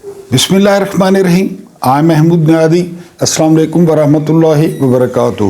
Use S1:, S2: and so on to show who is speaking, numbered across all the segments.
S1: بسم اللہ الرحمن الرحیم. آئی محمود نیادی. السلام علیکم ورحمۃ اللہ وبرکاتہ.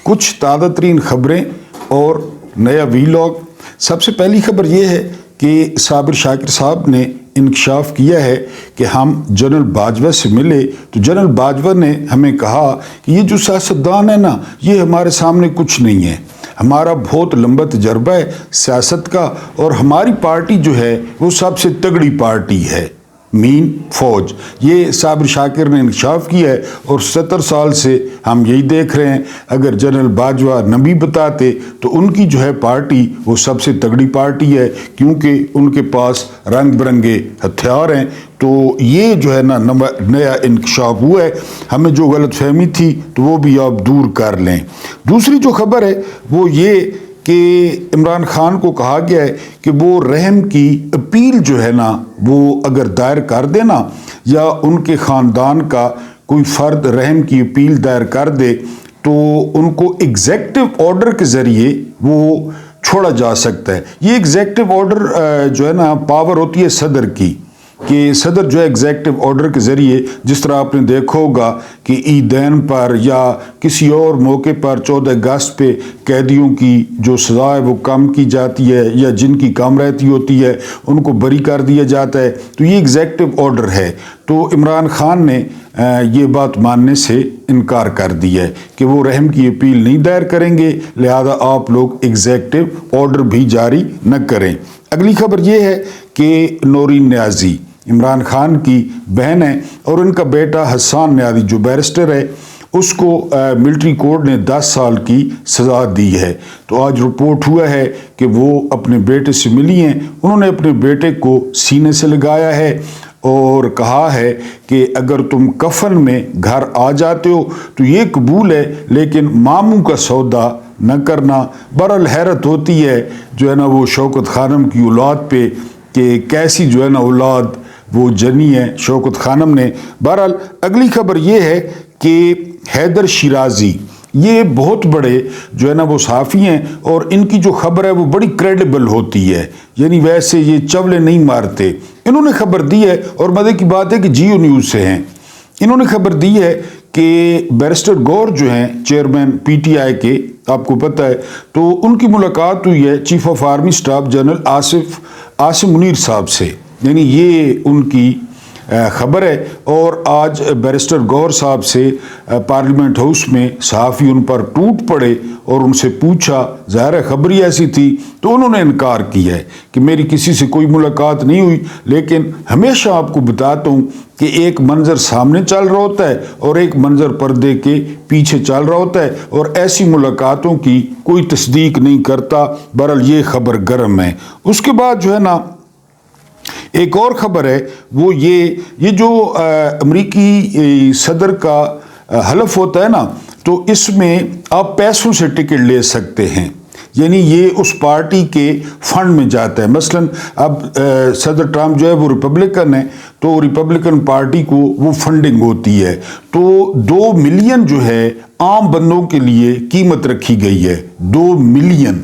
S1: کچھ تازہ ترین خبریں اور نیا ویلاگ. سب سے پہلی خبر یہ ہے کہ صابر شاکر صاحب نے انکشاف کیا ہے کہ ہم جنرل باجوہ سے ملے تو جنرل باجوہ نے ہمیں کہا کہ یہ جو سیاستدان ہے نا، یہ ہمارے سامنے کچھ نہیں ہے. ہمارا بہت لمبا تجربہ ہے سیاست کا اور ہماری پارٹی جو ہے وہ سب سے تگڑی پارٹی ہے، مین فوج. یہ صابر شاکر نے انکشاف کیا ہے اور 70 سال سے ہم یہی دیکھ رہے ہیں. اگر جنرل باجوہ نہ بھی بتاتے تو ان کی جو ہے پارٹی وہ سب سے تگڑی پارٹی ہے، کیونکہ ان کے پاس رنگ برنگے ہتھیار ہیں. تو یہ جو ہے نا نیا انکشاف ہوا ہے. ہمیں جو غلط فہمی تھی تو وہ بھی آپ دور کر لیں. دوسری جو خبر ہے وہ یہ کہ عمران خان کو کہا گیا ہے کہ وہ رحم کی اپیل جو ہے نا وہ اگر دائر کر دینا، یا ان کے خاندان کا کوئی فرد رحم کی اپیل دائر کر دے تو ان کو ایگزیکٹو آرڈر کے ذریعے وہ چھوڑا جا سکتا ہے. یہ ایگزیکٹو آرڈر جو ہے نا پاور ہوتی ہے صدر کی، کہ صدر جو ہے ایگزیکٹو آرڈر کے ذریعے، جس طرح آپ نے دیکھا ہوگا کہ عیدین پر یا کسی اور موقع پر 14 اگست پہ قیدیوں کی جو سزا ہے وہ کم کی جاتی ہے، یا جن کی کم رہتی ہوتی ہے ان کو بری کر دیا جاتا ہے. تو یہ ایگزیکٹو آرڈر ہے. تو عمران خان نے یہ بات ماننے سے انکار کر دیا ہے کہ وہ رحم کی اپیل نہیں دائر کریں گے، لہذا آپ لوگ ایگزیکٹو آرڈر بھی جاری نہ کریں. اگلی خبر یہ ہے کہ نورین نیازی عمران خان کی بہن ہے اور ان کا بیٹا حسان نیازی جو بیرسٹر ہے، اس کو ملٹری کورٹ نے 10 سال کی سزا دی ہے. تو آج رپورٹ ہوا ہے کہ وہ اپنے بیٹے سے ملی ہیں. انہوں نے اپنے بیٹے کو سینے سے لگایا ہے اور کہا ہے کہ اگر تم کفن میں گھر آ جاتے ہو تو یہ قبول ہے، لیکن ماموں کا سودا نہ کرنا. بہرحال حیرت ہوتی ہے جو ہے نا وہ شوکت خانم کی اولاد پہ کہ کیسی جو ہے نا اولاد وہ جنی ہے شوکت خانم نے. بہرحال اگلی خبر یہ ہے کہ حیدر شیرازی یہ بہت بڑے جو ہے نا وہ صحافی ہیں اور ان کی جو خبر ہے وہ بڑی کریڈیبل ہوتی ہے، یعنی ویسے یہ چولے نہیں مارتے. انہوں نے خبر دی ہے اور مزے کی بات ہے کہ جیو نیوز سے ہیں. انہوں نے خبر دی ہے کہ بیرسٹر گور جو ہیں چیئرمین پی ٹی آئی کے، آپ کو پتہ ہے، تو ان کی ملاقات ہوئی ہے chief of army staff general Asim Munir صاحب سے. یعنی یہ ان کی خبر ہے. اور آج بیرسٹر گور صاحب سے پارلیمنٹ ہاؤس میں صحافی ان پر ٹوٹ پڑے اور ان سے پوچھا، ظاہر خبر ہی ایسی تھی، تو انہوں نے انکار کیا ہے کہ میری کسی سے کوئی ملاقات نہیں ہوئی. لیکن ہمیشہ آپ کو بتاتا ہوں کہ ایک منظر سامنے چل رہا ہوتا ہے اور ایک منظر پردے کے پیچھے چل رہا ہوتا ہے، اور ایسی ملاقاتوں کی کوئی تصدیق نہیں کرتا. بہرحال یہ خبر گرم ہے. اس کے بعد جو ہے نا ایک اور خبر ہے وہ یہ جو امریکی صدر کا حلف ہوتا ہے نا، تو اس میں آپ پیسوں سے ٹکٹ لے سکتے ہیں. یعنی یہ اس پارٹی کے فنڈ میں جاتا ہے. مثلا اب صدر ٹرمپ جو ہے وہ ریپبلکن ہے، تو ریپبلکن پارٹی کو وہ فنڈنگ ہوتی ہے. تو 2 ملین جو ہے عام بندوں کے لیے قیمت رکھی گئی ہے. 2 ملین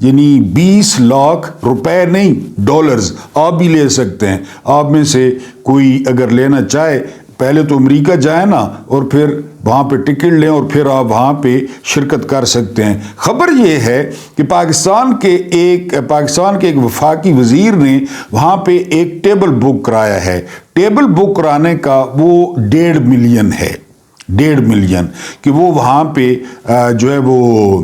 S1: یعنی 20 لاکھ روپے نہیں، ڈالرز آپ بھی لے سکتے ہیں. آپ میں سے کوئی اگر لینا چاہے پہلے تو امریکہ جائیں نا اور پھر وہاں پہ ٹکٹ لیں اور پھر آپ وہاں پہ شرکت کر سکتے ہیں. خبر یہ ہے کہ پاکستان کے ایک وفاقی وزیر نے وہاں پہ ایک ٹیبل بک کرایا ہے. ٹیبل بک کرانے کا وہ 1.5 ملین ہے. 1.5 ملین کہ وہ وہاں پہ جو ہے وہ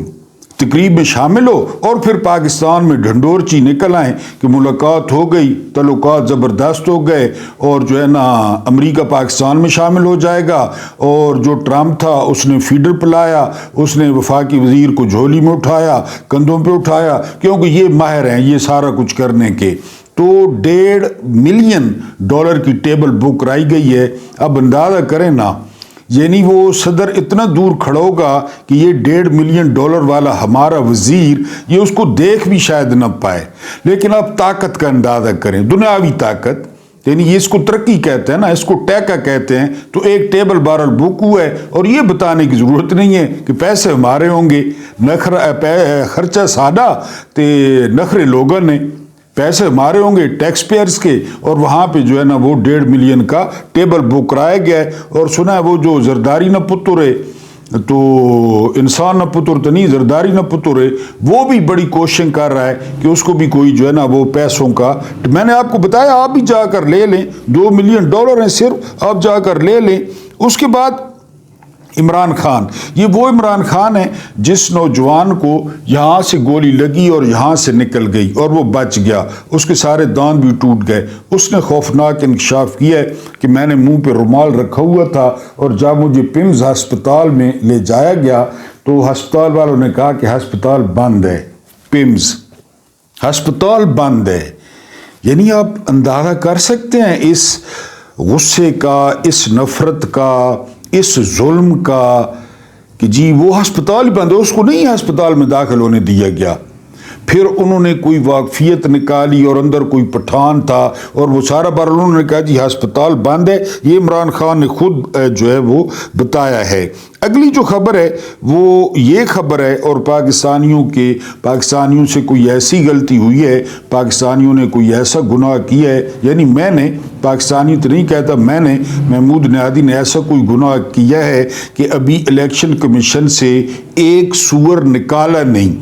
S1: تقریب میں شامل ہو اور پھر پاکستان میں ڈھنڈورچی نکل آئیں کہ ملاقات ہو گئی، تعلقات زبردست ہو گئے، اور جو ہے نا امریکہ پاکستان میں شامل ہو جائے گا. اور جو ٹرمپ تھا اس نے فیڈر پلایا، اس نے وفاقی وزیر کو جھولی میں اٹھایا، کندھوں پہ اٹھایا، کیونکہ یہ ماہر ہیں یہ سارا کچھ کرنے کے. تو 1.5 ملین ڈالر کی ٹیبل بک کرائی گئی ہے. اب اندازہ کریں نا، یعنی وہ صدر اتنا دور کھڑا ہوگا کہ یہ 1.5 ملین ڈالر والا ہمارا وزیر یہ اس کو دیکھ بھی شاید نہ پائے. لیکن آپ طاقت کا اندازہ کریں، دنیاوی طاقت، یعنی یہ اس کو ترقی کہتے ہیں نا، اس کو ٹیکا کہتے ہیں. تو ایک ٹیبل بہرحال بک ہوا ہے اور یہ بتانے کی ضرورت نہیں ہے کہ پیسے ہمارے ہوں گے، خرچہ سادہ تے نخرے لوگوں نے. پیسے ہمارے ہوں گے ٹیکس پیئرز کے، اور وہاں پہ جو ہے نا وہ 1.5 ملین کا ٹیبل بک کرایا گیا ہے۔ اور سنا ہے وہ جو زرداری نہ پتر ہے تو انسان نہ پتر تو نہیں، زرداری نہ پتر ہے، وہ بھی بڑی کوشش کر رہا ہے کہ اس کو بھی کوئی جو ہے نا وہ پیسوں کا، میں نے آپ کو بتایا آپ بھی جا کر لے لیں، $2 ملین ہیں صرف، آپ جا کر لے لیں۔ اس کے بعد عمران خان، یہ وہ عمران خان ہے جس نوجوان کو یہاں سے گولی لگی اور یہاں سے نکل گئی اور وہ بچ گیا، اس کے سارے دانت بھی ٹوٹ گئے۔ اس نے خوفناک انکشاف کیا ہے کہ میں نے منہ پہ رومال رکھا ہوا تھا، اور جب مجھے پمز ہسپتال میں لے جایا گیا تو ہسپتال والوں نے کہا کہ ہسپتال بند ہے، پمز ہسپتال بند ہے۔ یعنی آپ اندازہ کر سکتے ہیں اس غصے کا، اس نفرت کا، اس ظلم کا، کہ جی وہ ہسپتال بند ہے، اس کو نہیں ہسپتال میں داخل ہونے دیا گیا۔ پھر انہوں نے کوئی واقفیت نکالی اور اندر کوئی پٹھان تھا اور وہ سارا بار انہوں نے کہا جی ہسپتال بند ہے، یہ عمران خان نے خود جو ہے وہ بتایا ہے۔ اگلی جو خبر ہے وہ یہ خبر ہے، اور پاکستانیوں سے کوئی ایسی غلطی ہوئی ہے، پاکستانیوں نے کوئی ایسا گناہ کیا ہے، یعنی میں نے، پاکستانی تو نہیں کہتا، میں نے، محمود نیادی نے ایسا کوئی گناہ کیا ہے کہ ابھی الیکشن کمیشن سے ایک سور نکالا نہیں،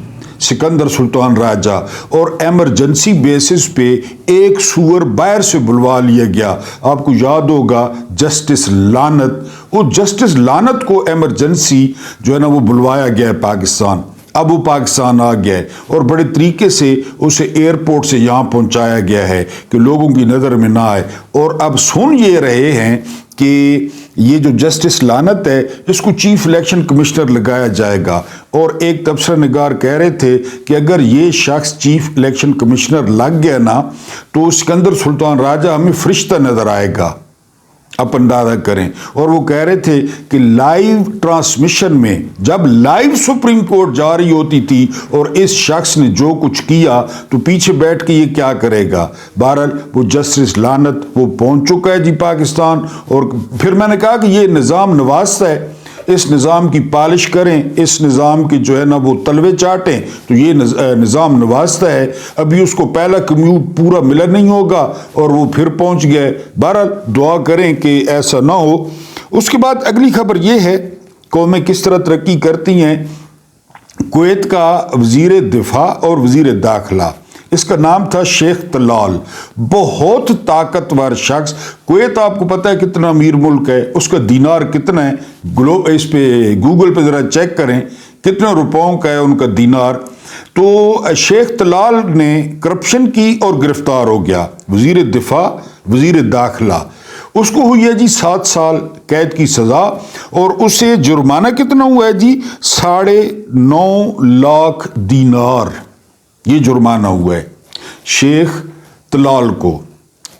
S1: سکندر سلطان راجہ، اور ایمرجنسی بیسس پہ ایک سور باہر سے بلوا لیا گیا۔ آپ کو یاد ہوگا جسٹس لانت، وہ جسٹس لانت کو ایمرجنسی جو ہے نا وہ بلوایا گیا ہے پاکستان، اب وہ پاکستان آ گیا ہے اور بڑے طریقے سے اسے ایئرپورٹ سے یہاں پہنچایا گیا ہے کہ لوگوں کی نظر میں نہ آئے۔ اور اب سن یہ رہے ہیں کہ یہ جو جسٹس لانت ہے اس کو چیف الیکشن کمشنر لگایا جائے گا، اور ایک تبصرہ نگار کہہ رہے تھے کہ اگر یہ شخص چیف الیکشن کمشنر لگ گیا نا تو سکندر سلطان راجہ ہمیں فرشتہ نظر آئے گا، آپ اندازہ کریں۔ اور وہ کہہ رہے تھے کہ لائیو ٹرانسمیشن میں جب لائیو سپریم کورٹ جا رہی ہوتی تھی اور اس شخص نے جو کچھ کیا تو پیچھے بیٹھ کے یہ کیا کرے گا۔ بہرحال وہ جسٹس لانت وہ پہنچ چکا ہے جی پاکستان، اور پھر میں نے کہا کہ یہ نظام نوازتا ہے، اس نظام کی پالش کریں، اس نظام کی جو ہے نا وہ تلوے چاٹیں تو یہ نظام نوازتا ہے۔ ابھی اس کو پہلا کمیوٹ پورا ملا نہیں ہوگا اور وہ پھر پہنچ گئے۔ بہرحال دعا کریں کہ ایسا نہ ہو۔ اس کے بعد اگلی خبر یہ ہے قومیں کس طرح ترقی کرتی ہیں۔ کویت کا وزیر دفاع اور وزیر داخلہ، اس کا نام تھا شیخ طلال، بہت طاقتور شخص۔ کویت آپ کو پتہ ہے کتنا امیر ملک ہے، اس کا دینار کتنا ہے، اس پہ گوگل پہ ذرا چیک کریں کتنے روپوں کا ہے ان کا دینار۔ تو شیخ طلال نے کرپشن کی اور گرفتار ہو گیا، وزیر دفاع وزیر داخلہ، اس کو ہوئی ہے جی 7 سال قید کی سزا، اور اسے جرمانہ کتنا ہوا ہے جی 9.5 لاکھ دینار، یہ جرمانہ ہوا ہے شیخ طلال کو۔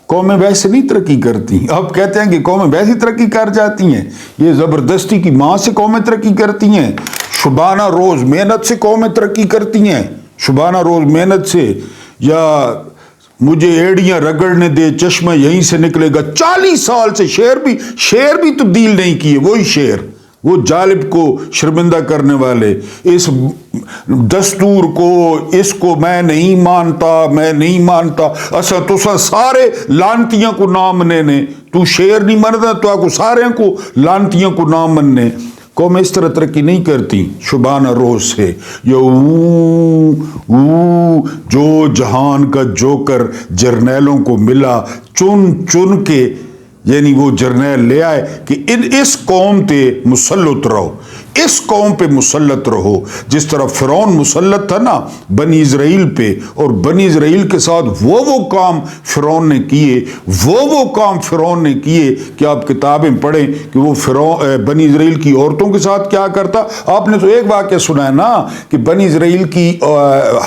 S1: قومیں ویسے نہیں ترقی کرتی، آپ کہتے ہیں کہ قومیں ویسے ترقی کر جاتی ہیں، یہ زبردستی کی ماں سے قومیں ترقی کرتی ہیں، شبانہ روز محنت سے قومیں ترقی کرتی ہیں، شبانہ روز محنت سے، یا مجھے ایڑیاں رگڑنے دے چشمہ یہیں سے نکلے گا۔ 40 سال سے شعر بھی تبدیل نہیں کیے، وہی شعر، وہ جالب کو شرمندہ کرنے والے، اس دستور کو، اس کو میں نہیں مانتا، اسا تسا سارے لانتیاں کو نام مننے، تو شعر نہیں منتا تو آپ کو سارے کو لانتیاں کو نام مننے۔ قوم اس طرح ترقی نہیں کرتی شبانہ روز سے، جو جہان کا جوکر جرنیلوں کو ملا چن کے، یعنی وہ جرنیل لے آئے کہ اس قوم پہ مسلط رہو، اس قوم پہ مسلط رہو، جس طرح فرعون مسلط تھا نا بنی اسرائیل پہ، اور بنی اسرائیل کے ساتھ وہ کام فرعون نے کیے کہ آپ کتابیں پڑھیں کہ وہ بنی اسرائیل کی عورتوں کے ساتھ کیا کرتا۔ آپ نے تو ایک واقعہ سنا ہے نا کہ بنی اسرائیل کی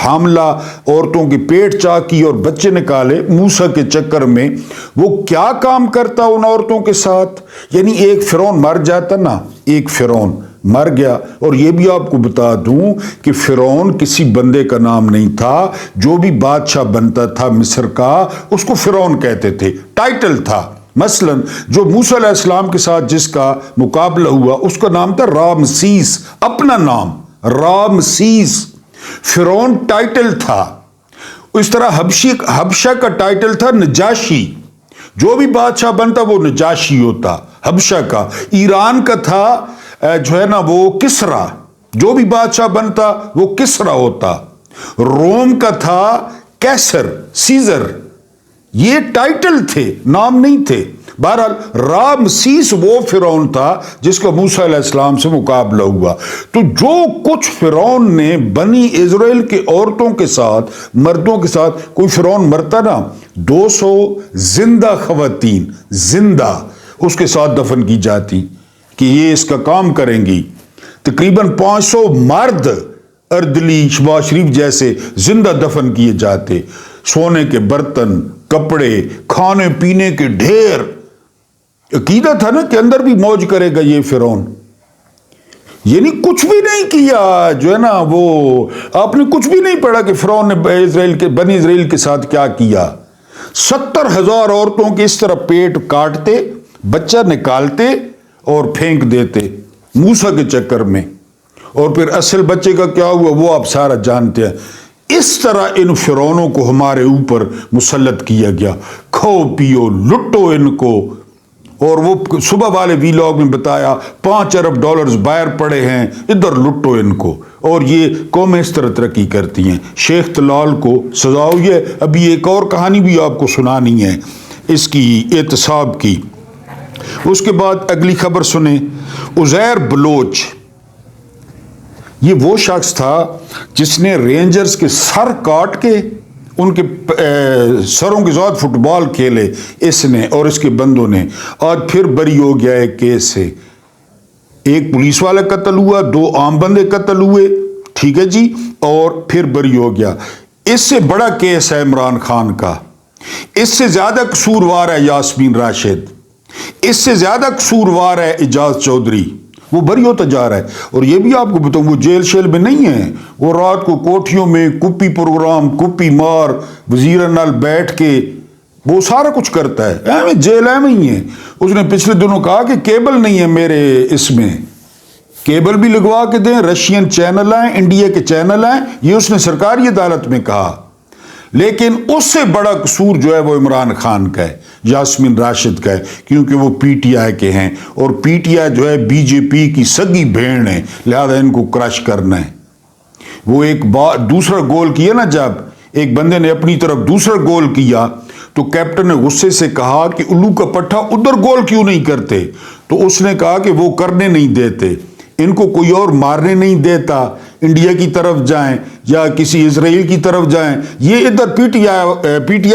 S1: حاملہ عورتوں کے پیٹ چاکی اور بچے نکالے موسیٰ کے چکر میں، وہ کیا کام کرتا ان عورتوں کے ساتھ۔ یعنی ایک فرعون مر جاتا نا، ایک فرعون مر گیا۔ اور یہ بھی آپ کو بتا دوں کہ فرعون کسی بندے کا نام نہیں تھا، جو بھی بادشاہ بنتا تھا مصر کا اس کو فرعون کہتے تھے، ٹائٹل تھا۔ مثلا جو موسیٰ علیہ السلام کے ساتھ جس کا مقابلہ ہوا اس کا نام تھا رامسیس، اپنا نام رامسیس، فرعون ٹائٹل تھا۔ اس طرح حبشہ کا ٹائٹل تھا نجاشی، جو بھی بادشاہ بنتا وہ نجاشی ہوتا حبشہ کا۔ ایران کا تھا جو ہے نا وہ کسرا، جو بھی بادشاہ بنتا وہ کسرا ہوتا۔ روم کا تھا کیسر، سیزر، یہ ٹائٹل تھے، نام نہیں تھے۔ بہرحال رامسیس وہ فرعون تھا جس کا موسیٰ علیہ السلام سے مقابلہ ہوا۔ تو جو کچھ فرعون نے بنی اسرائیل کے عورتوں کے ساتھ، مردوں کے ساتھ، کوئی فرعون مرتا نا 200 زندہ خواتین زندہ اس کے ساتھ دفن کی جاتی کہ یہ اس کا کام کریں گی۔ تقریباً 500 مرد اردلی، شباز شریف جیسے زندہ دفن کیے جاتے، سونے کے برتن، کپڑے، کھانے پینے کے ڈھیر۔ عقیدہ تھا نا کہ اندر بھی موج کرے گا یہ فرعون، یعنی کچھ بھی نہیں کیا جو ہے نا وہ، آپ نے کچھ بھی نہیں پڑھا کہ فرعون نے بنی اسرائیل کے ساتھ کیا کیا۔ 70,000 عورتوں کے اس طرح پیٹ کاٹتے، بچہ نکالتے اور پھینک دیتے موسیٰ کے چکر میں، اور پھر اصل بچے کا کیا ہوا وہ آپ سارا جانتے ہیں۔ اس طرح ان فرعونوں کو ہمارے اوپر مسلط کیا گیا، کھو پیو لٹو ان کو۔ اور وہ صبح والے ویلاگ میں بتایا 5 ارب ڈالرز باہر پڑے ہیں، ادھر لٹو ان کو، اور یہ قومیں اس طرح ترقی کرتی ہیں۔ شیخ طلال کو سزا ہوئی ہے۔ ابھی ایک اور کہانی بھی آپ کو سنانی ہے اس کی اعتصاب کی۔ اس کے بعد اگلی خبر سنیں، عزیر بلوچ، یہ وہ شخص تھا جس نے رینجرز کے سر کاٹ کے ان کے سروں کے ساتھ فٹ بال کھیلے، اس نے اور اس کے بندوں نے۔ آج پھر بری ہو گیا ایک کیس سے، ایک پولیس والا قتل ہوا، 2 عام بندے قتل ہوئے، ٹھیک ہے جی، اور پھر بری ہو گیا۔ اس سے بڑا کیس ہے عمران خان کا، اس سے زیادہ قصوروار ہے یاسمین راشد، اس سے زیادہ قصوروار ہے اعجاز چودھری، وہ بری ہوتا جا رہا ہے۔ اور یہ بھی آپ کو بتاؤں وہ جیل شیل میں نہیں ہے، وہ رات کو کوٹھیوں میں کپی پروگرام، کپی مار، وزیر نال بیٹھ کے وہ سارا کچھ کرتا ہے، جیل میں ہی ہے۔ اس نے پچھلے دنوں کہا کہ کیبل نہیں ہے میرے اس میں، کیبل بھی لگوا کے دیں، رشین چینل ہیں، انڈیا کے چینل ہیں، یہ اس نے سرکاری عدالت میں کہا۔ لیکن اس سے بڑا قصور جو ہے وہ عمران خان کا ہے، یاسمین راشد کا ہے، کیونکہ وہ پی ٹی آئی کے ہیں، اور پی ٹی آئی جو ہے بی جے پی کی سگی بہن ہے، لہذا ان کو کرش کرنا ہے۔ وہ ایک دوسرا گول کیا نا، جب ایک بندے نے اپنی طرف دوسرا گول کیا تو کیپٹن نے غصے سے کہا کہ الو کا پٹھا ادھر گول کیوں نہیں کرتے، تو اس نے کہا کہ وہ کرنے نہیں دیتے، ان کو کوئی اور مارنے نہیں دیتا، انڈیا کی طرف جائیں یا کسی اسرائیل کی طرف جائیں، یہ ادھر پی ٹی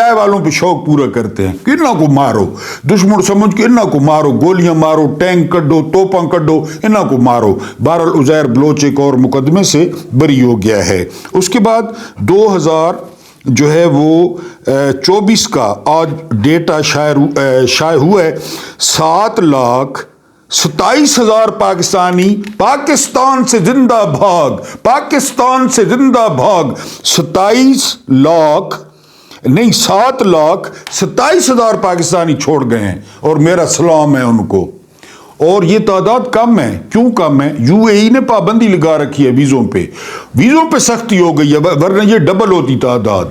S1: آئی والوں پہ شوق پورا کرتے ہیں کہ انہاں کو مارو، دشمن سمجھ کے انہاں کو مارو، گولیاں مارو، ٹینک کڈو، توپاں کڈو، انہاں کو مارو۔ بہرحال عزیر بلوچ ایک اور مقدمے سے بری ہو گیا ہے۔ اس کے بعد 2000 جو ہے وہ 24 کا آج ڈیٹا شائع ہوا ہے، 7,27,000 پاکستانی پاکستان سے زندہ بھاگ، پاکستان سے زندہ بھاگ، 7,27,000 پاکستانی چھوڑ گئے ہیں، اور میرا سلام ہے ان کو۔ اور یہ تعداد کم ہے، کیوں کم ہے؟ یو اے ای نے پابندی لگا رکھی ہے ویزوں پہ سختی ہو گئی ہے، ورنہ یہ ڈبل ہوتی تعداد۔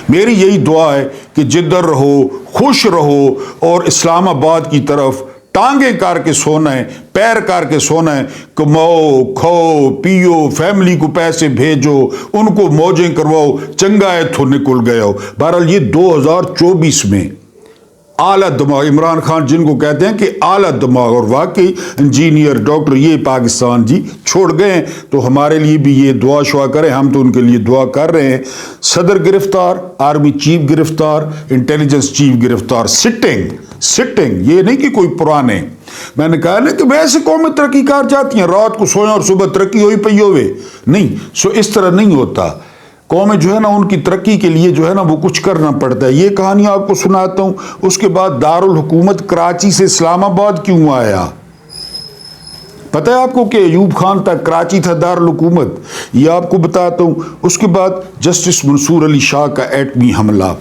S1: میری یہی دعا ہے کہ جدھر رہو خوش رہو، اور اسلام آباد کی طرف ٹانگیں کر کے سونا ہے، پیر کر کے سونا ہے، کماؤ کھاؤ پیو، فیملی کو پیسے بھیجو، ان کو موجیں کرواؤ، چنگا ہے تو نکل گیا ہو۔ بہرحال یہ 2024 میں اعلیٰ دماغ عمران خان جن کو کہتے ہیں کہ اعلیٰ دماغ، اور واقعی انجینئر ڈاکٹر یہ پاکستان جی چھوڑ گئے ہیں، تو ہمارے لیے بھی یہ دعا شعا کریں، ہم تو ان کے لیے دعا کر رہے ہیں۔ صدر گرفتار، آرمی چیف گرفتار، انٹیلیجنس چیف گرفتار، سٹنگ، یہ نہیں کہ کوئی پرانے۔ میں نے کہا نا کہ ویسے قومیں ترقی کار جاتی ہیں، رات کو سوئیں اور صبح ترقی ہوئی پئی ہوئے، نہیں، اس طرح نہیں ہوتا۔ قومیں جو ہے نا ان کی ترقی کے لیے جو ہے نا وہ کچھ کرنا پڑتا ہے۔ یہ کہانی آپ کو سناتا ہوں۔ اس کے بعد دارالحکومت کراچی سے اسلام آباد کیوں آیا؟ پتہ ہے آپ کو کہ ایوب خان تک کراچی تھا دارالحکومت، یہ آپ کو بتاتا ہوں۔ اس کے بعد جسٹس منصور علی شاہ کا ایٹمی حملہ،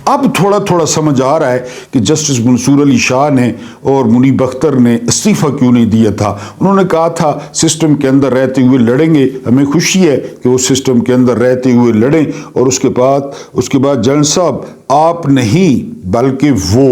S1: اب تھوڑا تھوڑا سمجھ آ رہا ہے کہ جسٹس منصور علی شاہ نے اور منیب اختر نے استعفیٰ کیوں نہیں دیا تھا. انہوں نے کہا تھا سسٹم کے اندر رہتے ہوئے لڑیں گے, ہمیں خوشی ہے کہ وہ سسٹم کے اندر رہتے ہوئے لڑیں. اور اس کے بعد جنرل صاحب آپ نہیں بلکہ وہ,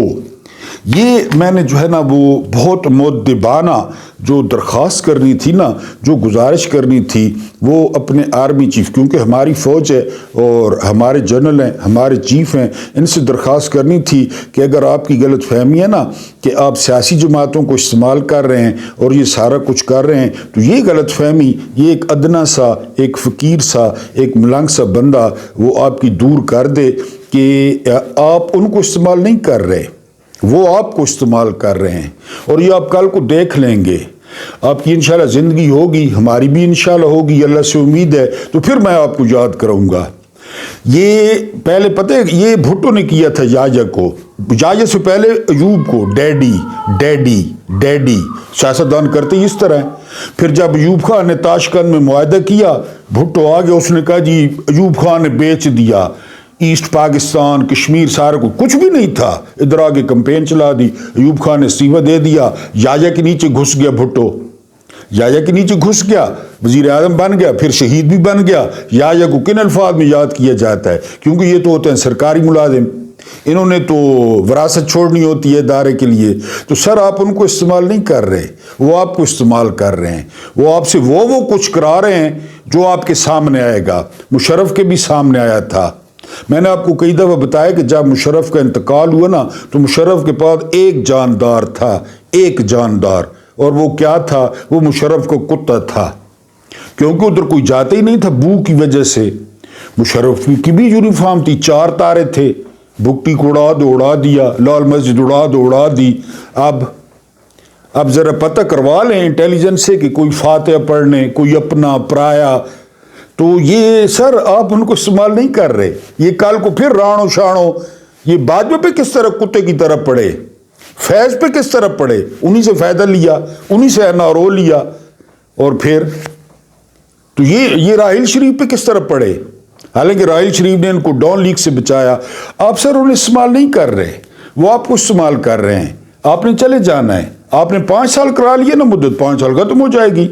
S1: یہ میں نے جو ہے نا وہ بہت مؤدبانہ جو درخواست کرنی تھی نا, جو گزارش کرنی تھی, وہ اپنے آرمی چیف, کیونکہ ہماری فوج ہے اور ہمارے جنرل ہیں, ہمارے چیف ہیں, ان سے درخواست کرنی تھی کہ اگر آپ کی غلط فہمی ہے نا کہ آپ سیاسی جماعتوں کو استعمال کر رہے ہیں اور یہ سارا کچھ کر رہے ہیں, تو یہ غلط فہمی, یہ ایک ادنا سا, ایک فقیر سا, ایک ملنگ سا بندہ وہ آپ کی دور کر دے کہ آپ ان کو استعمال نہیں کر رہے, وہ آپ کو استعمال کر رہے ہیں. اور یہ آپ کل کو دیکھ لیں گے, آپ کی انشاءاللہ زندگی ہوگی, ہماری بھی انشاءاللہ ہوگی, اللہ سے امید ہے, تو پھر میں آپ کو یاد کراؤں گا. یہ پہلے پتہ ہے یہ بھٹو نے کیا تھا یاجا کو, یاجا سے پہلے ایوب کو ڈیڈی ڈیڈی ڈیڈی سیاستدان کرتے اس طرح. پھر جب ایوب خان نے تاشقند میں معاہدہ کیا, بھٹو آ گیا, اس نے کہا جی ایوب خان نے بیچ دیا ایسٹ پاکستان, کشمیر, سارا کچھ بھی نہیں تھا, ادھر آگے کمپین چلا دی, ایوب خان نے استعفیٰ دے دیا, یاجا کے نیچے گھس گیا بھٹو, یاجا کے نیچے گھس گیا, وزیر اعظم بن گیا, پھر شہید بھی بن گیا. یاجا کو کن الفاظ میں یاد کیا جاتا ہے, کیونکہ یہ تو ہوتے ہیں سرکاری ملازم, انہوں نے تو وراثت چھوڑنی ہوتی ہے ادارے کے لیے. تو سر آپ ان کو استعمال نہیں کر رہے, وہ آپ کو استعمال کر رہے ہیں, وہ آپ سے وہ کچھ کرا رہے ہیں جو آپ کے سامنے آئے گا. مشرف کے بھی سامنے آیا تھا. میں نے آپ کو کئی دفعہ بتایا کہ جب مشرف کا انتقال ہوا نا تو مشرف کے پاس ایک جاندار تھا, ایک جاندار, اور وہ کیا تھا, وہ مشرف کا کتا تھا, کیونکہ ادھر کوئی جاتا ہی نہیں تھا بو کی وجہ سے. مشرف کی بھی یونیفارم تھی, 4 تارے تھے, بکٹی کو اڑا دیا, لال مسجد اڑا دی. اب ذرا پتہ کروا لیں انٹیلیجنس سے کہ کوئی فاتحہ پڑھنے, کوئی اپنا پرایا, تو یہ سر آپ ان کو استعمال نہیں کر رہے. یہ کل کو پھر رانو شانو, یہ باجوہ پہ کس طرح کتے کی طرح پڑے, فیض پہ کس طرح پڑے, انہی سے فائدہ لیا, انہی سے NRO لیا, اور پھر تو یہ راحیل شریف پہ کس طرح پڑے, حالانکہ راحیل شریف نے ان کو ڈان لیگ سے بچایا. آپ سر انہیں استعمال نہیں کر رہے, وہ آپ کو استعمال کر رہے ہیں. آپ نے چلے جانا ہے, آپ نے 5 سال کرا لیے نا مدت, 5 سال ختم ہو جائے گی,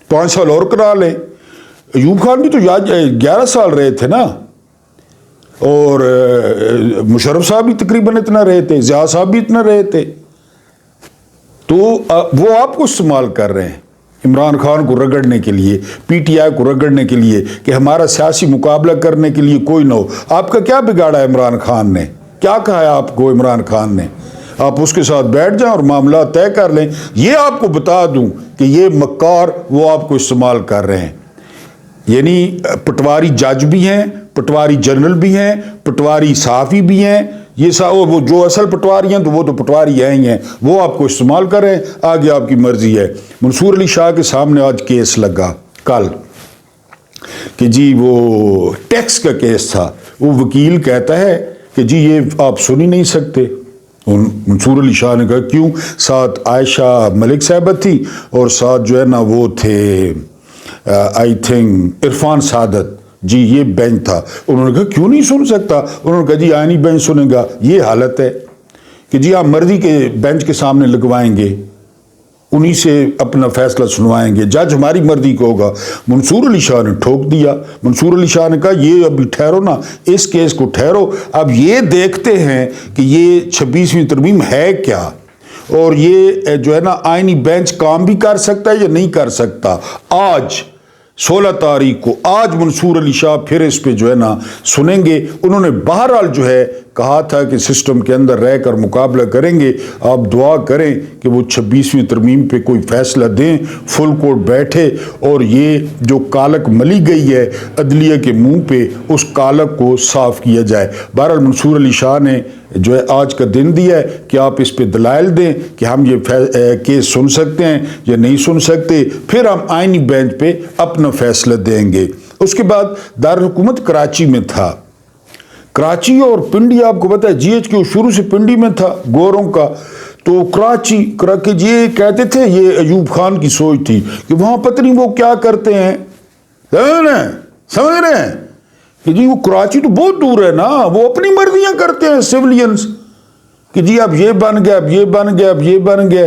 S1: 5 سال اور کرا لیں. ایوب خان بھی تو 11 سال رہے تھے نا, اور مشرف صاحب بھی تقریباً اتنا رہے تھے, ضیاء صاحب بھی اتنا رہے تھے. تو وہ آپ کو استعمال کر رہے ہیں عمران خان کو رگڑنے کے لیے, PTI کو رگڑنے کے لیے, کہ ہمارا سیاسی مقابلہ کرنے کے لیے کوئی نہ ہو. آپ کا کیا بگاڑا ہے عمران خان نے, کیا کہا ہے آپ کو عمران خان نے؟ آپ اس کے ساتھ بیٹھ جائیں اور معاملات طے کر لیں. یہ آپ کو بتا دوں کہ یہ مکار وہ آپ کو استعمال کر رہے ہیں. یعنی پٹواری جج بھی ہیں, پٹواری جنرل بھی ہیں, پٹواری صحافی بھی ہیں. یہ وہ جو اصل پٹواری ہیں تو وہ تو پٹواری ہیں ہی ہیں, وہ آپ کو استعمال کریں, آگے آپ کی مرضی ہے. منصور علی شاہ کے سامنے آج کیس لگا کل کہ جی وہ ٹیکس کا کیس تھا. وہ وکیل کہتا ہے کہ جی یہ آپ سن ہی نہیں سکتے. منصور علی شاہ نے کہا کیوں؟ ساتھ عائشہ ملک صاحبہ تھی اور ساتھ جو ہے نا وہ تھے آئی تھنک عرفان سعادت جی, یہ بینچ تھا. انہوں نے کہا کیوں نہیں سن سکتا؟ انہوں نے کہا جی آئینی بینچ سنے گا. یہ حالت ہے کہ جی آپ مرضی کے بینچ کے سامنے لگوائیں گے, انہی سے اپنا فیصلہ سنوائیں گے, جج ہماری مرضی کو ہوگا. منصور علی شاہ نے ٹھوک دیا. منصور علی شاہ نے کہا یہ ابھی ٹھہرو نا, اس کیس کو ٹھہرو, اب یہ دیکھتے ہیں کہ یہ 26ویں ترمیم ہے کیا, اور یہ جو ہے نا آئینی بینچ کام بھی کر سکتا ہے یا نہیں کر سکتا. آج 16 تاریخ کو آج منصور علی شاہ پھر اس پہ جو ہے نا سنیں گے. انہوں نے بہرحال جو ہے کہا تھا کہ سسٹم کے اندر رہ کر مقابلہ کریں گے. آپ دعا کریں کہ وہ 26ویں ترمیم پہ کوئی فیصلہ دیں, فل کورٹ بیٹھے, اور یہ جو کالک ملی گئی ہے عدلیہ کے منہ پہ اس کالک کو صاف کیا جائے. بہرحال منصور علی شاہ نے جو ہے آج کا دن دیا ہے کہ آپ اس پہ دلائل دیں کہ ہم یہ کیس سن سکتے ہیں یا نہیں سن سکتے, پھر ہم آئینی بینچ پہ اپنا فیصلہ دیں گے. اس کے بعد دارالحکومت کراچی میں تھا. کراچی اور پنڈی آپ کو پتہ ہے GHQ شروع سے پنڈی میں تھا گوروں کا. تو کراچی یہ کہتے تھے, یہ ایوب خان کی سوچ تھی کہ وہاں پتہ نہیں وہ کیا کرتے ہیں, سمجھ رہے ہیں, کہ جی وہ کراچی تو بہت دور ہے نا، وہ اپنی مرضیاں کرتے ہیں سیولینز کہ جی اب یہ بن گیا، اب یہ بن گیا، اب یہ بن گیا.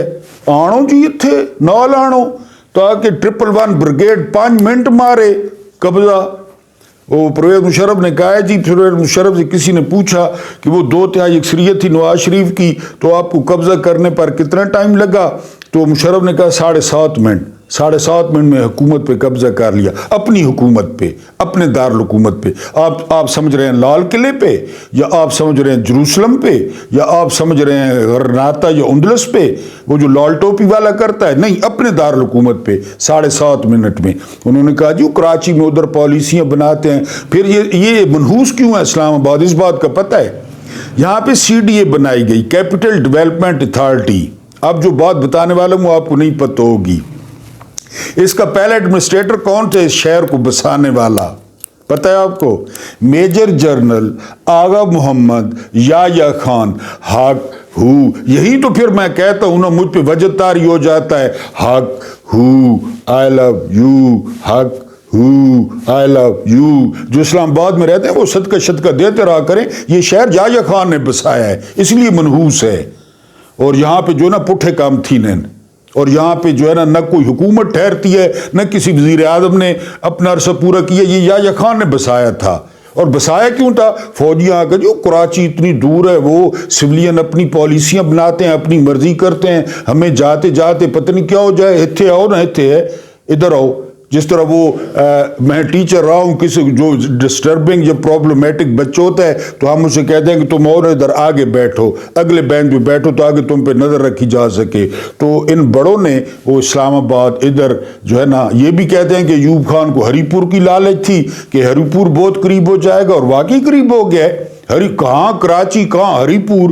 S1: آنو جی اتھے نال آنو تاکہ 111 بریگیڈ 5 منٹ مارے قبضہ. وہ پرویز مشرف نے کہا ہے جی، پرویز مشرف سے کسی نے پوچھا کہ وہ 2/3 اکثریت تھی نواز شریف کی تو آپ کو قبضہ کرنے پر کتنا ٹائم لگا؟ تو مشرف نے کہا 7.5 منٹ. 7.5 منٹ میں حکومت پہ قبضہ کر لیا، اپنی حکومت پہ، اپنے دارالحکومت پہ. آپ سمجھ رہے ہیں لال قلعے پہ، یا آپ سمجھ رہے ہیں جروسلم پہ، یا آپ سمجھ رہے ہیں غرناطہ یا اندلس پہ، وہ جو لال ٹوپی والا کرتا ہے؟ نہیں، اپنے دارالحکومت پہ 7.5 منٹ میں. انہوں نے کہا جی کراچی میں ادھر پالیسیاں بناتے ہیں. پھر یہ منحوس کیوں ہے اسلام آباد؟ اس بات کا پتہ ہے، یہاں پہ CDA بنائی گئی، کیپٹل ڈیولپمنٹ اتھارٹی. اب جو بات بتانے والا ہوں آپ کو نہیں پتہ ہوگی. اس کا پہلا ایڈمنسٹریٹر کون تھے اس شہر کو بسانے والا؟ پتہ ہے آپ کو؟ میجر جنرل آغا محمد یحییٰ خان حق ہو. یہی تو پھر میں کہتا ہوں نا، مجھ پہ وجد طاری ہو جاتا ہے، حق ہو، آئی لو یو، حق ہو، آئی لو یو. جو اسلام آباد میں رہتے ہیں وہ صدقہ دیتے رہا کریں. یہ شہر یحییٰ خان نے بسایا ہے، اس لیے منحوس ہے. اور یہاں پہ جو نا پٹھے کام تھی نین، اور یہاں پہ جو ہے نا نہ کوئی حکومت ٹھہرتی ہے، نہ کسی وزیر اعظم نے اپنا عرصہ پورا کیا. یہ یحییٰ خان نے بسایا تھا. اور بسایا کیوں تھا؟ فوجیاں آ کر جو کراچی اتنی دور ہے، وہ سویلین اپنی پالیسیاں بناتے ہیں، اپنی مرضی کرتے ہیں. ہمیں جاتے جاتے پتہ نہیں کیا ہو جائے، اتھے آؤ نا، اتھے ہے، ادھر آؤ. جس طرح وہ میں ٹیچر رہا ہوں، کسی جو ڈسٹربنگ یا پرابلمیٹک بچہ ہوتا ہے تو ہم اسے کہتے ہیں کہ تم اور ادھر آگے بیٹھو، اگلے بینچ پہ بیٹھو تاکہ تم پہ نظر رکھی جا سکے. تو ان بڑوں نے وہ اسلام آباد ادھر جو ہے نا، یہ بھی کہتے ہیں کہ ایوب خان کو ہری پور کی لالچ تھی کہ ہری پور بہت قریب ہو جائے گا، اور واقعی قریب ہو گیا ہے. کہاں کراچی، کہاں ہری پور.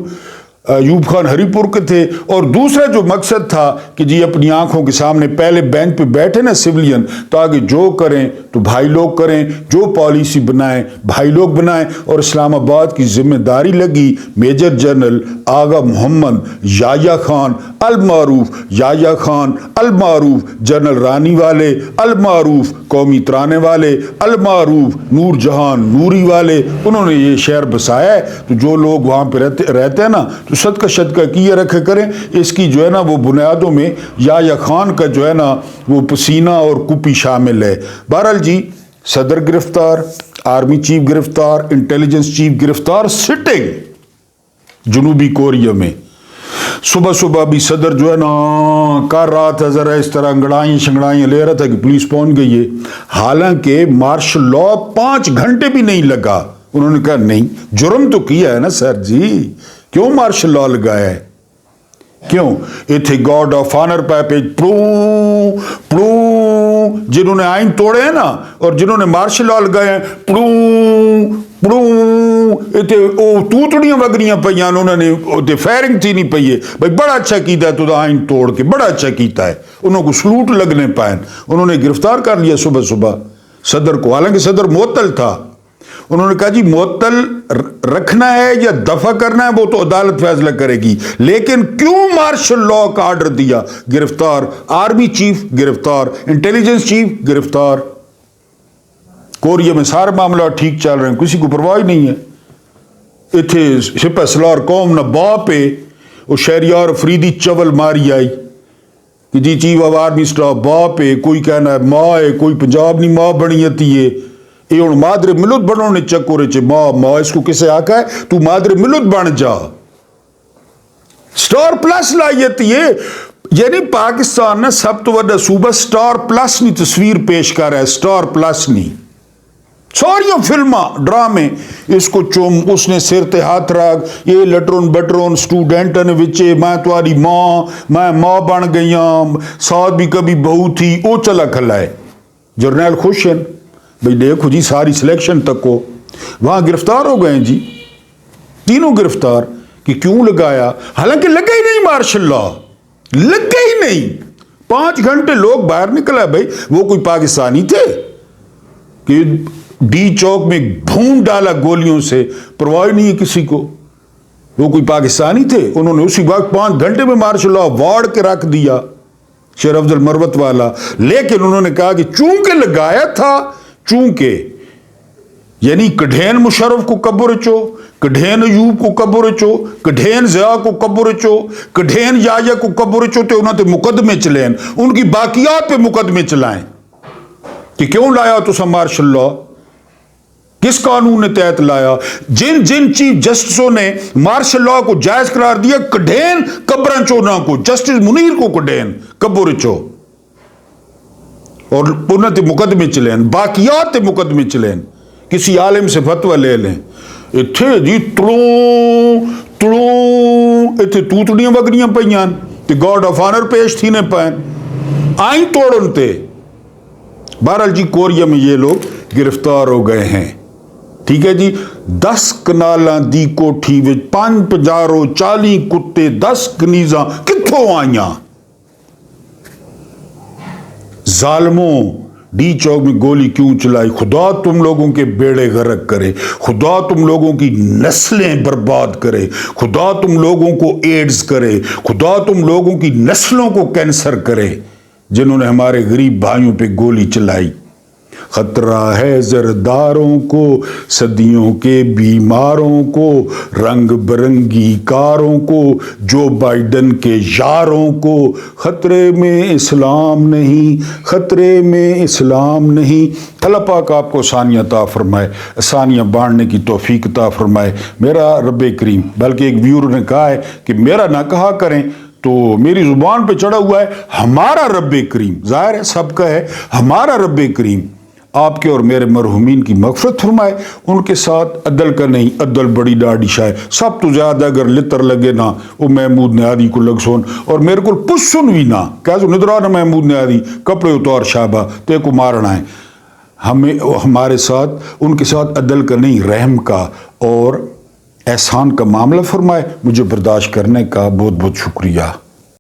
S1: ایوب خان ہری پور کے تھے. اور دوسرا جو مقصد تھا کہ جی اپنی آنکھوں کے سامنے پہلے بینچ پہ بیٹھے نا سیولین، تاکہ جو کریں تو بھائی لوگ کریں، جو پالیسی بنائیں بھائی لوگ بنائیں. اور اسلام آباد کی ذمہ داری لگی میجر جنرل آغا محمد یحییٰ خان المعروف یحییٰ خان المعروف جنرل رانی والے المعروف قومی ترانے والے المعروف نور جہان نوری والے. انہوں نے یہ شہر بسایا ہے. تو جو لوگ وہاں پہ رہتے ہیں نا، تو صدقہ کیے رکھے کریں. اس کی جو ہے نا وہ بنیادوں میں یحییٰ خان کا جو ہے نا وہ پسینہ اور کپی شامل ہے. بہرحال جی، صدر گرفتار، آرمی چیف گرفتار، انٹیلیجنس چیف گرفتار، سٹنگ جنوبی کوریا میں. صبح بھی صدر جو ہے نا کر رہا تھا ذرا اس طرح انگڑائیں لے رہا تھا کہ پولیس پہنچ گئی ہے. حالانکہ مارشل لا 5 گھنٹے بھی نہیں لگا. انہوں نے کہا نہیں، جرم تو کیا ہے نا سر جی، کیوں مارشل لا لگایا ہے؟ کیوں؟ اتھے گارڈ آف آنر پہ جنہوں نے آئین توڑے ہیں نا، اور جنہوں نے مارشل لا لگائے ہیں، توتڑیاں وگریاں پہ انہوں نے فائرنگ تھی نہیں پئی ہے. بھائی بڑا اچھا کیتا ہے تو آئین توڑ کے، بڑا اچھا کیتا ہے. انہوں کو سلوٹ لگنے پائیں. انہوں نے گرفتار کر لیا صبح صدر کو. حالانکہ صدر معطل تھا. انہوں نے کہا جی معطل رکھنا ہے یا دفع کرنا ہے وہ تو عدالت فیصلہ کرے گی، لیکن کیوں مارشل لا کا آرڈر دیا؟ گرفتار. آرمی چیف گرفتار، انٹیلیجنس چیف گرفتار. کوریا میں سارے معاملات ٹھیک چل رہے ہیں، کسی کو پرواہ نہیں ہے. اتھے سپہ سالار قوم نہ باپ ہے، وہ شہریار افریدی چول ماری آئی کہ جی چیف آف آرمی سٹاف باپ ہے، کوئی کہنا ہے ماں ہے، کوئی پنجاب نہیں ماں بنی جاتی ہے. یہ ہوں مادر ملت بنونے چکورے چے ماں اس کو کسے آکا ہے تو مادر ملت بن جا. سٹار پلس لائی جاتی ہے. یعنی پاکستان نے سب تو وڈا صوبہ سٹار پلس نہیں تصویر پیش کر رہا ہے، سٹار پلس نہیں. ساری فلماں ڈرامے اس کو چوم، اس نے سر تے ہاتھ رکھ، یہ لٹرون بٹرون سٹوڈنٹ نے وچے میں تمہاری میں ماں بن گئی ہوں، ساتھ بھی کبھی بہو تھی، وہ چلا کھلا ہے. جرنیل خوش ہیں بھئی دیکھو جی ساری سلیکشن تک کو وہاں گرفتار ہو گئے جی، تینوں گرفتار. کہ کیوں لگایا؟ حالانکہ لگا ہی نہیں مارشل لا، لگا ہی نہیں. 5 گھنٹے لوگ باہر نکلا. بھائی وہ کوئی پاکستانی تھے کہ ڈی چوک میں بھون ڈالا گولیوں سے؟ پرواہ نہیں ہے کسی کو. وہ کوئی پاکستانی تھے؟ انہوں نے اسی وقت 5 گھنٹے میں مارشل لا واڑ کے رکھ دیا، شیر افضل مروت والا. لیکن انہوں نے کہا کہ چونکہ لگایا تھا، چونکہ یعنی کڈھین مشرف کو قبر چو، کڈھین ایوب کو قبر چو، کڈھین ضیاء کو قبر چو، کڈھین یایا کو قبر چو، تے انہوں تے مقدمے چلین، ان کی باقیات پہ مقدمے چلائیں کہ کیوں لایا تو مارشل لا، کس قانون نے تحت لایا؟ جن چیف جسٹسوں نے مارشل لا کو جائز قرار دیا، کڈھین قبرن چونا کو، جسٹس منیر کو کڈھین قبر چو، اور انہوں تے مقدمے چلین، باقیات تے مقدمے چلین، کسی عالم سے فتویٰ لے لیں، اتھے جی تڑوں اتھے توتڑیاں وگڑیاں پئیاں تے گارڈ آف آنر پیش تھی نے پائیں آئیں توڑن تے۔ بہرحال جی کوریا میں یہ لوگ گرفتار ہو گئے ہیں، ٹھیک ہے جی۔ 10 کنالاں دی کوٹھی وچ 5 پجارو 40 کتے 10 کنیزاں کتھوں آئیاں؟ ظالموں، ڈی چوک میں گولی کیوں چلائی؟ خدا تم لوگوں کے بیڑے غرق کرے، خدا تم لوگوں کی نسلیں برباد کرے، خدا تم لوگوں کو ایڈز کرے، خدا تم لوگوں کی نسلوں کو کینسر کرے، جنہوں نے ہمارے غریب بھائیوں پہ گولی چلائی۔ خطرہ ہے زرداروں کو، صدیوں کے بیماروں کو، رنگ برنگی کاروں کو، جو بائیڈن کے یاروں کو۔ خطرے میں اسلام نہیں، خطرے میں اسلام نہیں۔ اللہ پاک آپ کو آسانیاں عطا فرمائے، آسانیاں بانٹنے کی توفیق عطا فرمائے۔ میرا رب کریم، بلکہ ایک ویور نے کہا ہے کہ میرا نہ کہا کریں، تو میری زبان پہ چڑھا ہوا ہے ہمارا رب کریم، ظاہر ہے سب کا ہے، ہمارا رب کریم آپ کے اور میرے مرحومین کی مغفرت فرمائے۔ ان کے ساتھ عدل کا نہیں، عدل بڑی ڈاڑی شائے، سب تو زیادہ اگر لتر لگے نا وہ محمود نیادی کو لگ سون، اور میرے کو پوچھ سن بھی نہ کیا سو ندرا محمود نیادی کپڑے اتار شابہ تے کو مارنا ہے۔ ہمیں ہمارے ساتھ ان کے ساتھ عدل کا نہیں، رحم کا اور احسان کا معاملہ فرمائے۔ مجھے برداشت کرنے کا بہت بہت شکریہ۔